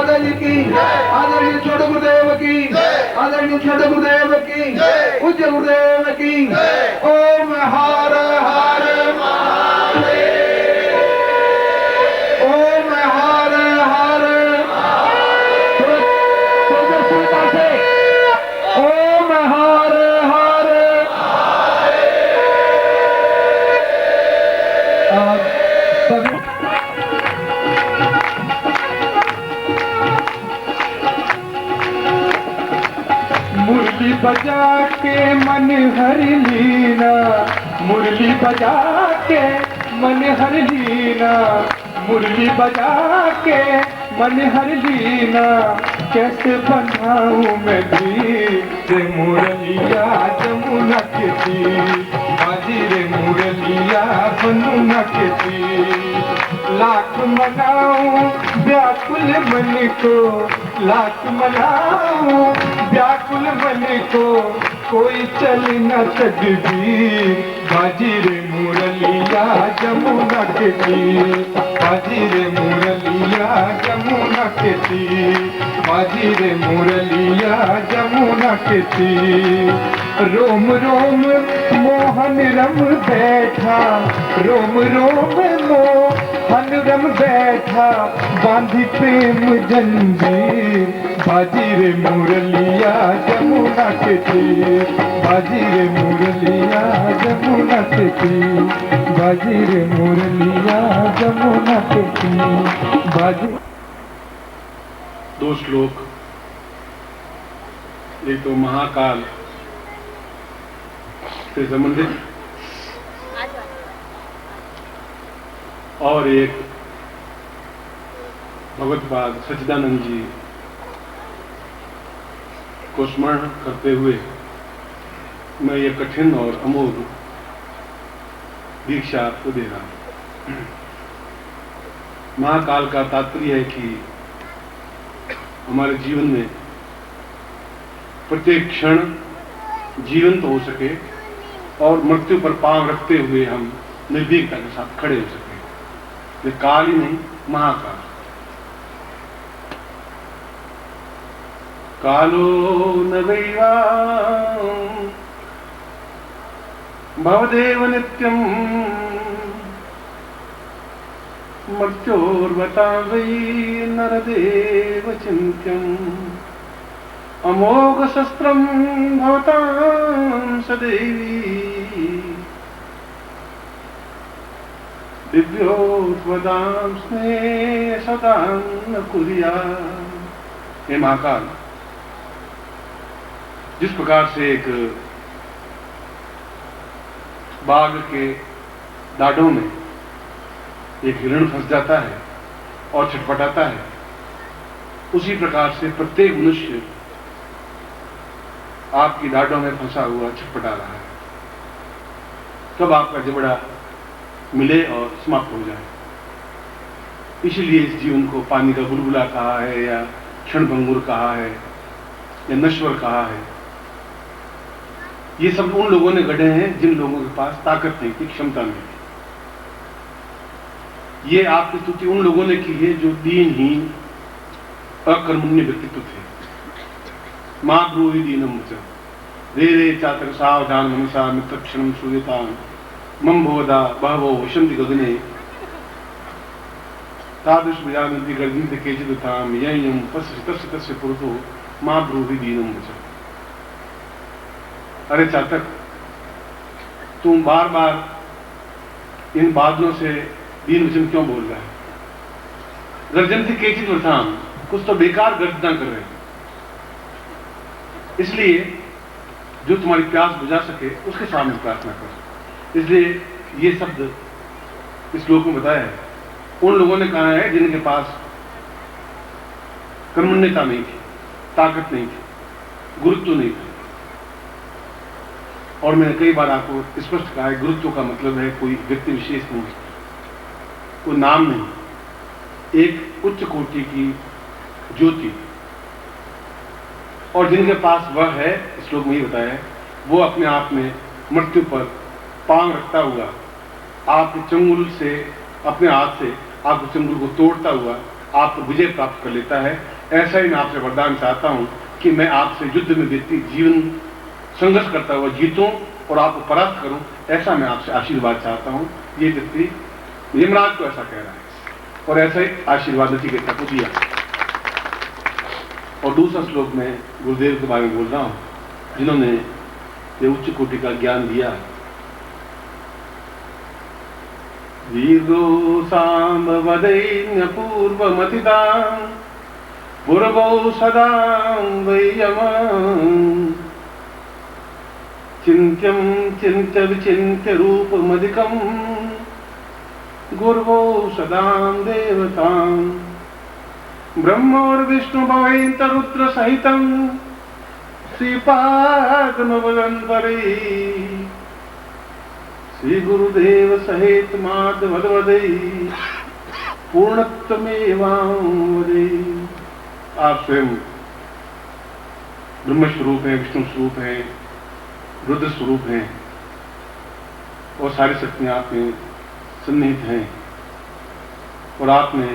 माता जी की, आदरणीय छोटे गुरुदेव की, आदरणीय छोटे गुरुदेव की, पूज्य गुरुदेव की। ओम हर हर महादेव, ओम हर हर, तेजस्विता से ओम हर हर। सभी मुरली बजा के मन हर लीना, मुरली बजा के मन हर लीना, मुरली बजा के मन हर लीना। कैसे बनाऊं मैं धीर रे मुरलिया जमुना के तीर, बाजी रे मुरलिया जमुना के तीर। लाख मनाऊं व्याकुल मन को, लाख मनाऊं व्याकुल मन को, कोई चल न तकदीर। बाजी रे मुरलिया जमुना के तीर, बाजी रे मुरलिया जमुना के तीर, बाजी रे मुरलिया जमुना के तीर। रोम रोम मोहन रम बैठा, रोम रोम मोहन रम बैठा, बांधी प्रेम जंजीर। बाजी रे मुरलिया जमुना के तीर, बाजी रे मुरलिया जमुना के तीर, बाजी रे मुरलिया जमुना के तीर, बाजी। दो श्लोक, एक तो महाकाल से संबंधित और एक भगवतपाद सच्चिदानंद जी को स्मरण करते हुए मैं ये कठिन और अमोघ दीक्षा आपको दे रहा हूं। महाकाल का तात्पर्य है कि हमारे जीवन में प्रत्येक क्षण जीवंत हो सके और मृत्यु पर पांव रखते हुए हम निर्भीकता के साथ खड़े हो सके। ये काल ही नहीं, महाकाल। कालो न दैवां भवदेव नित्यं मर्त्योर्वता वै नरदेव चिन्त्यम् अमोघ शस्त्रं भवतां सदैवी दिव्योत्वदां स्नेह सदां न कुर्यात्। हे महाकाल, जिस प्रकार से एक बाघ के दाढ़ों में एक हिरण फंस जाता है और छटपटाता है, उसी प्रकार से प्रत्येक मनुष्य आपकी दाढ़ों में फंसा हुआ छटपटा रहा है। कब आपका जबड़ा मिले और समाप्त हो जाए। इसीलिए इस जीवन को पानी का बुलबुला कहा है, या क्षणभंगुर कहा है, या नश्वर कहा है। ये सब उन लोगों ने गढ़े हैं जिन लोगों के पास ताकत नहीं थी, क्षमता नहीं थी। ये आपकी स्तुति उन लोगों ने की है जो दीनहीन अकर्मण्य व्यक्तित्व थे। मां ब्रूहि दीनम च रे रे चातर सावधान मनसा मित्रक्षणम सूयताम मम भोदा बहवो वशन्ति गगने तादृश विजानन्ति गर्जन्ति केचिदुताम यं पश्य तस्य तस्य पुरुषो मां ब्रूहि दीनम च। अरे चातक, तुम बार बार इन बादलों से दीन वचन क्यों बोल रहा है? गर्जन्ति केचिदुताम, कुछ तो बेकार गर्जना कर रहे हैं। इसलिए जो तुम्हारी प्यास बुझा सके उसके सामने प्रार्थना करो। इसलिए ये शब्द इस श्लोक में बताया है। उन लोगों ने कहा है जिनके पास कर्मण्यता नहीं थी, ताकत नहीं थी, गुरुत्व नहीं था। और मैंने कई बार आपको स्पष्ट कहा है, गुरुत्व का मतलब है कोई व्यक्ति विशेष नहीं, कोई नाम नहीं, एक उच्च कोटि की ज्योति। और जिनके पास वह है, इस श्लोक में ही बताया है, वो अपने आप में मृत्यु पर पांव रखता हुआ आपके चंगुल से, अपने हाथ से आपके चंगुल को तोड़ता हुआ आपको विजय प्राप्त कर लेता है ऐसा ही मैं आपसे वरदान चाहता हूं कि मैं आपसे युद्ध में व्यक्ति जीवन संघर्ष करता हुआ जीतूं और आपको परास्त करूं। ऐसा मैं आपसे आशीर्वाद चाहता हूं। ये व्यक्ति यमराज को ऐसा कह रहा है और ऐसा ही आशीर्वाद नचिकेता को दिया। और दूसरा श्लोक में गुरुदेव के बारे में बोल रहा हूं जिन्होंने ये उच्च कोटि का ज्ञान दिया। वीरो सांब वदैन्य पूर्वमतिदां पूर्वौ सदा वैयमं चिन्त्यं चिन्त्य विचिन्त्य रूपमधिकं गुर्वो सदां देवतां ब्रह्मोर्विष्णु भवेन्त रुद्र सहितं श्रीपादमवदन्तरे श्री गुरुदेव सहित माधवदे पूर्णत्वमेवावदे। आप स्वयं ब्रह्म स्वरूप हैं, विष्णु स्वरूप हैं, रुद्र स्वरूप हैं और सारी शक्तियां आप में सन्निहित हैं और आपने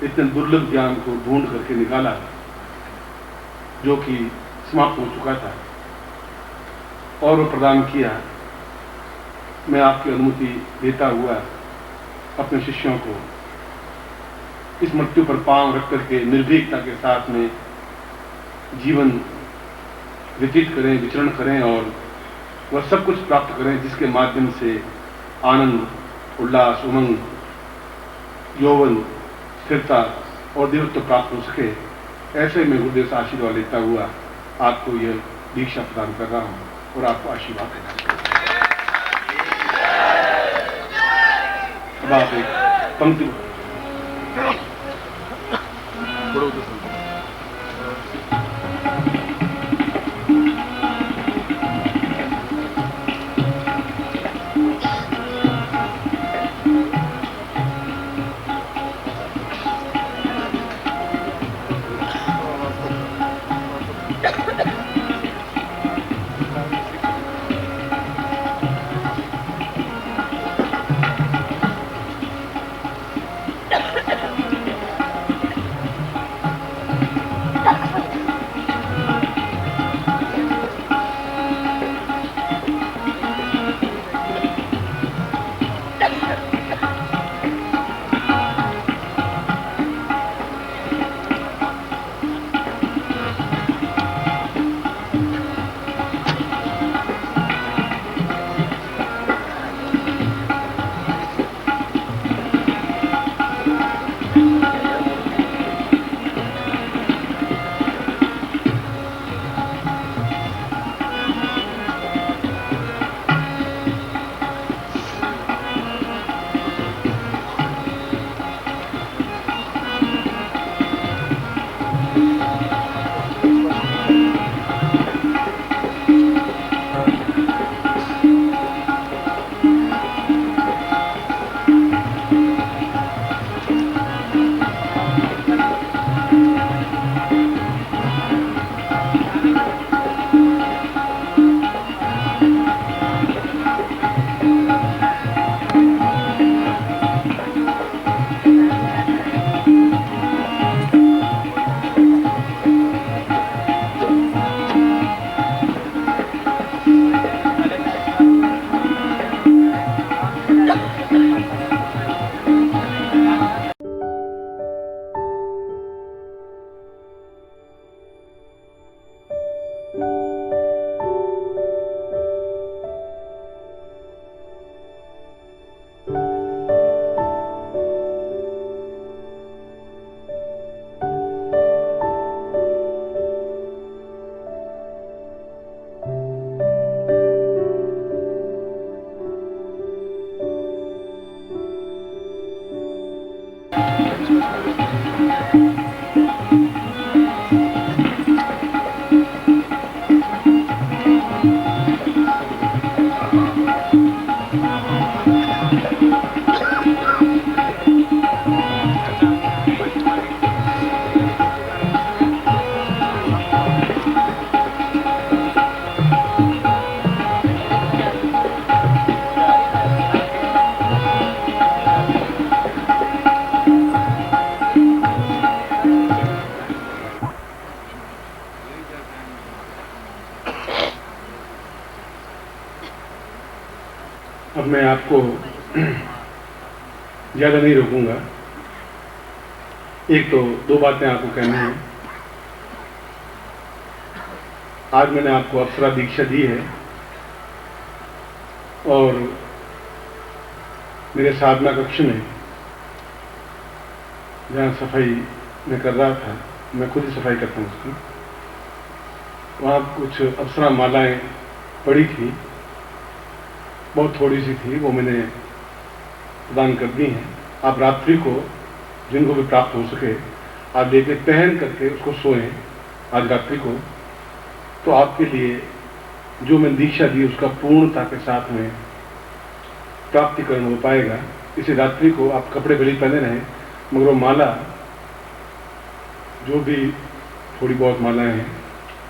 इतने दुर्लभ ज्ञान को ढूंढ करके निकाला जो कि समाप्त हो चुका था और वो प्रदान किया। मैं आपकी अनुमति देता हुआ अपने शिष्यों को इस मृत्यु पर पांव रख करके निर्भीकता के साथ में जीवन व्यतीत करें, विचरण करें और वह सब कुछ प्राप्त करें जिसके माध्यम से आनंद, उल्लास, उमंग, यौवन, स्थिरता और देवत्व प्राप्त हो सके। ऐसे में गुरुदेव से आशीर्वाद लेता हुआ आपको यह दीक्षा प्रदान कर रहा हूं और आपको आशीर्वाद देना चाहिए। अब आप एक पंक्ति आपको ज़्यादा नहीं रोकूंगा। एक तो दो बातें आपको कहनी है। आज मैंने आपको अप्सरा दीक्षा दी है और मेरे साधना कक्ष में जहाँ सफाई मैं कर रहा था, मैं खुद ही सफाई करता हूँ उसकी, वहाँ कुछ अप्सरा मालाएं पड़ी थी, बहुत थोड़ी सी थी, वो मैंने प्रदान कर दी हैं। आप रात्रि को जिनको भी प्राप्त हो सके आप लेके पहन करके उसको सोएं आज रात्रि को, तो आपके लिए जो मैं दीक्षा दी उसका पूर्णता के साथ में प्राप्तिकरण हो पाएगा। इसी रात्रि को आप कपड़े भले पहने रहें, मगर वो माला, जो भी थोड़ी बहुत मालाएं हैं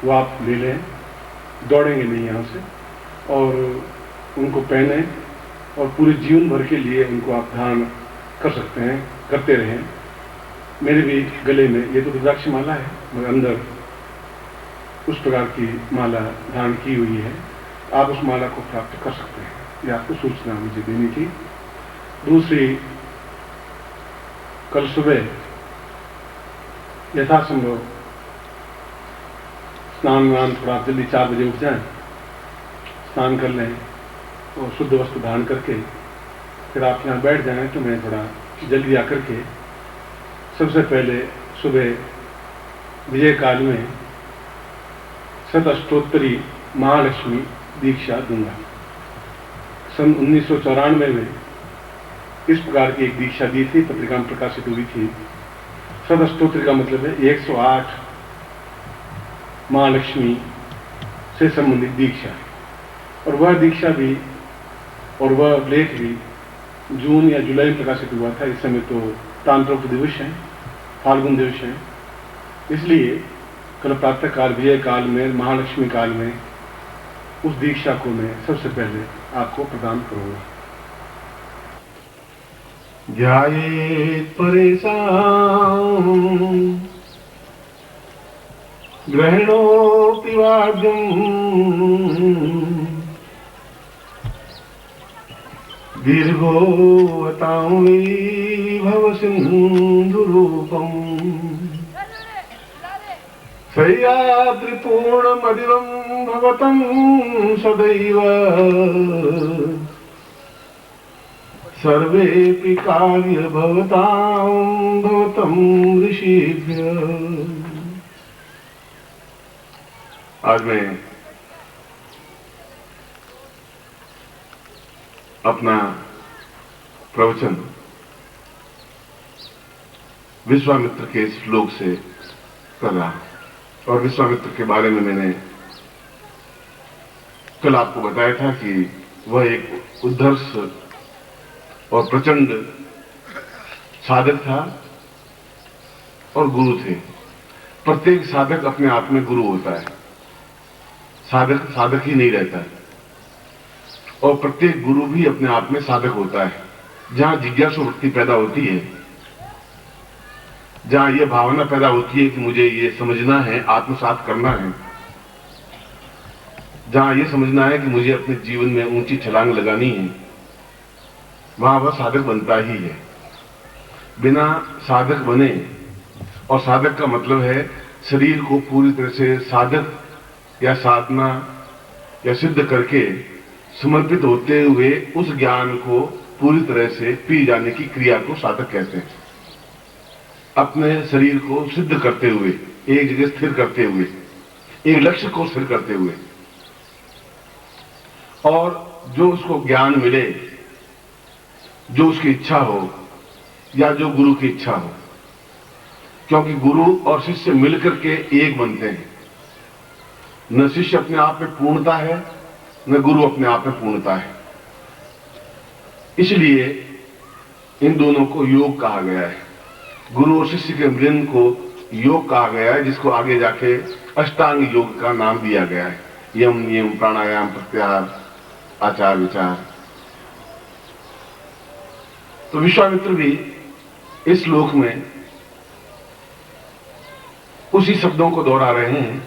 वो आप ले लें, दौड़ेंगे नहीं यहाँ से, और उनको पहने और पूरे जीवन भर के लिए उनको आप धारण कर सकते हैं, करते रहें। मेरे भी गले में ये तो रुद्राक्ष माला है, मगर अंदर उस प्रकार की माला धारण की हुई है, आप उस माला को प्राप्त कर सकते हैं। ये आपको सूचना मुझे देनी थी। दूसरी, कल सुबह यथासंभव स्नान वान थोड़ा जल्दी 4 बजे उठ जाएं, स्नान कर लें और शुद्ध वस्त्र धारण करके फिर आप यहाँ बैठ जाएं, तो मैं थोड़ा जल्दी आकर के सबसे पहले सुबह विजय काल में शतअष्टोत्तरी महालक्ष्मी दीक्षा दूंगा। सन 1994 में इस प्रकार की एक दीक्षा दी थी, पत्रिका में प्रकाशित हुई थी। शतअष्टोत्तरी का मतलब है 108 महालक्ष्मी से संबंधित दीक्षा, और वह दीक्षा भी और वह लेख भी जून या जुलाई में प्रकाशित हुआ था। इस समय तो तांत्रिक दिवस है, फाल्गुन दिवस है, इसलिए कल प्रातः काल विजय काल में महालक्ष्मी काल में उस दीक्षा को मैं सबसे पहले आपको प्रदान करूंगा। ध्यायेत् परेशान ग्रहणोऽपि वाद्यम् दीर्घोऽवतां वै भवसिन्धुरूपम् सह्याद्रिपूर्णमदिवं भवतं सदैव सर्वेऽपि कार्य भवतां भवतं ऋषिभ्य। आज मैं अपना प्रवचन विश्वामित्र के श्लोक से कर रहा हूं, और विश्वामित्र के बारे में मैंने कल आपको बताया था कि वह एक उद्धर्ष और प्रचंड साधक था और गुरु थे। प्रत्येक साधक अपने आप में गुरु होता है, साधक साधक ही नहीं रहता है, और प्रत्येक गुरु भी अपने आप में साधक होता है। जहां जिज्ञासु वृत्ति पैदा होती है, जहां यह भावना पैदा होती है कि मुझे ये समझना है, आत्मसात करना है, जहां यह समझना है कि मुझे अपने जीवन में ऊंची छलांग लगानी है, वहां वह साधक बनता ही है। बिना साधक बने, और साधक का मतलब है शरीर को पूरी तरह से साधक या साधना या सिद्ध करके समर्पित होते हुए उस ज्ञान को पूरी तरह से पी जाने की क्रिया को साधक कहते हैं। अपने शरीर को सिद्ध करते हुए, एक जगह स्थिर करते हुए, एक लक्ष्य को स्थिर करते हुए, और जो उसको ज्ञान मिले, जो उसकी इच्छा हो या जो गुरु की इच्छा हो, क्योंकि गुरु और शिष्य मिलकर के एक बनते हैं। न शिष्य अपने आप में पूर्णता है, न गुरु अपने आप में पूर्णता है। इसलिए इन दोनों को योग कहा गया है। गुरु और शिष्य के मिलन को योग कहा गया है, जिसको आगे जाके अष्टांग योग का नाम दिया गया है। यम, नियम, प्राणायाम, प्रत्याहार, आचार विचार। तो विश्वामित्र भी इस श्लोक में उसी शब्दों को दोहरा रहे हैं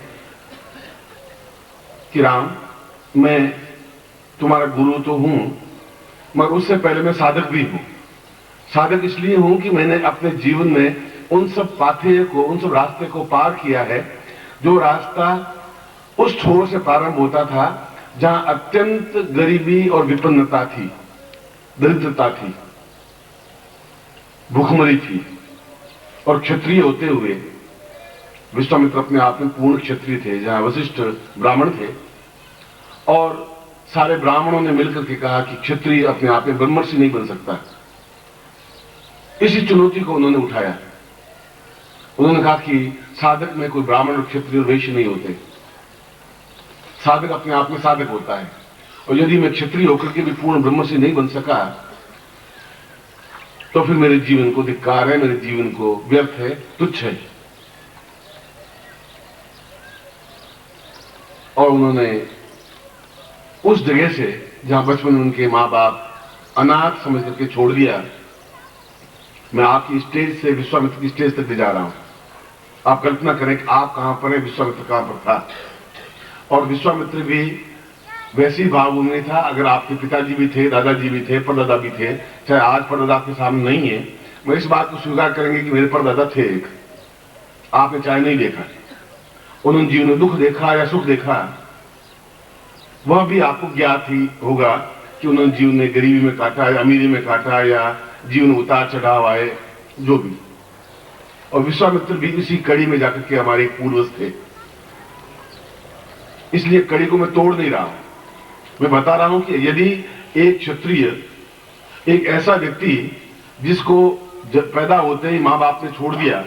कि राम, मैं तुम्हारा गुरु तो हूं, मगर उससे पहले मैं साधक भी हूं। साधक इसलिए हूं कि मैंने अपने जीवन में उन सब पाथेय को, उन सब रास्ते को पार किया है जो रास्ता उस छोर से प्रारंभ होता था जहां अत्यंत गरीबी और विपन्नता थी, दरिद्रता थी, भूखमरी थी। और क्षत्रिय होते हुए विश्वामित्र अपने आप में पूर्ण क्षत्रिय थे, जहां वशिष्ठ ब्राह्मण थे और सारे ब्राह्मणों ने मिलकर के कहा कि क्षत्रिय अपने आप में ब्रह्मर्षि नहीं बन सकता। इसी चुनौती को उन्होंने उठाया। उन्होंने कहा कि साधक में कोई ब्राह्मण और क्षत्रिय और वैश्य नहीं होते, साधक अपने आप में साधक होता है। और यदि मैं क्षत्रिय होकर के भी पूर्ण ब्रह्मर्षि नहीं बन सका तो फिर मेरे जीवन को धिक्कार है, मेरे जीवन को व्यर्थ है, तुच्छ है। और उन्होंने उस जगह से जहां बचपन में उनके मां बाप अनाथ समझ करके छोड़ दिया, मैं आपकी स्टेज से विश्वामित्र की स्टेज तक ले जा रहा हूं। आप कल्पना करें कि आप कहां पर है, विश्वामित्र कहां पर था। और विश्वामित्र भी वैसी भावभूमि में था। अगर आपके पिताजी भी थे, दादाजी भी थे, परदादा भी थे, चाहे आज परदादा आपके सामने नहीं है, मैं इस बात को स्वीकार करेंगे कि मेरे परदादा थे एक, आपने चाहे नहीं देखा, उन्होंने जीवन में दुख देखा या सुख देखा, वह भी आपको ज्ञात ही होगा कि उन्होंने जीवन में गरीबी में काटा या अमीरी में काटा या जीवन में उतार चढ़ाव आए, जो भी। और विश्वामित्र भी इसी कड़ी में जाकर के हमारे पूर्वज थे। इसलिए कड़ी को मैं तोड़ नहीं रहा हूं, मैं बता रहा हूं कि यदि एक क्षत्रिय, एक ऐसा व्यक्ति जिसको पैदा होते ही मां बाप ने छोड़ दिया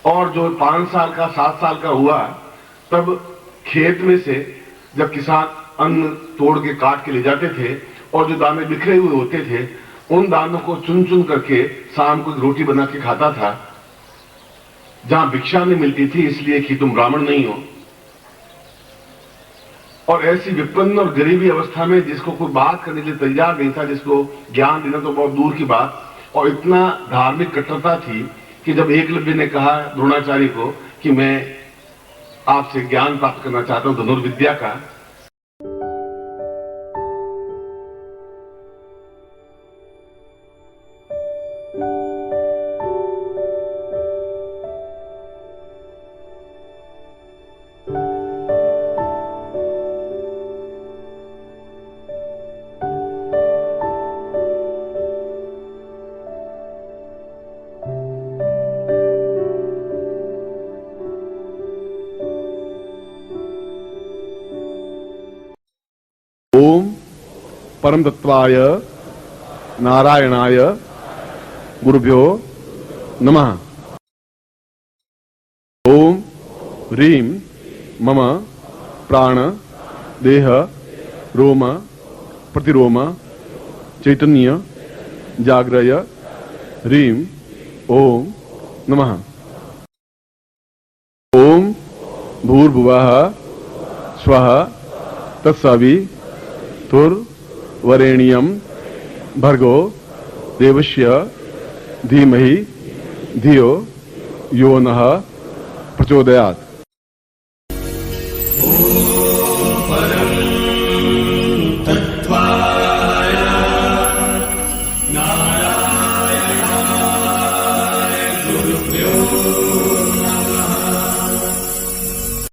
और जो 5 साल का 7 साल का हुआ, तब खेत में से जब किसान अन्न तोड़ के काट के ले जाते थे और जो दाने बिखरे हुए होते थे, उन दानों को चुन चुन करके शाम को रोटी बना के खाता था। जहां भिक्षा नहीं मिलती थी इसलिए कि तुम ब्राह्मण नहीं हो। और ऐसी विपन्न और गरीबी अवस्था में जिसको कोई बात करने के लिए तैयार नहीं था, जिसको ज्ञान देना तो बहुत दूर की बात, और इतना धार्मिक कट्टरता थी कि जब एकलव्य ने कहा द्रोणाचार्य को कि मैं आपसे ज्ञान प्राप्त करना चाहता हूं धनुर्विद्या का, ओम परम तत्वाय नारायणाय गुरुभ्यो नमः। ओम ह्रीं मम प्राण देह रोम प्रतिरोम चैतन्य जाग्रय ह्रीं ओम नमः। ओम भूर्भुवः स्वः तत्सवितुर्वरेण्यं भर्गो देवस्य धीमहि धियो यो नः प्रचोदयात्।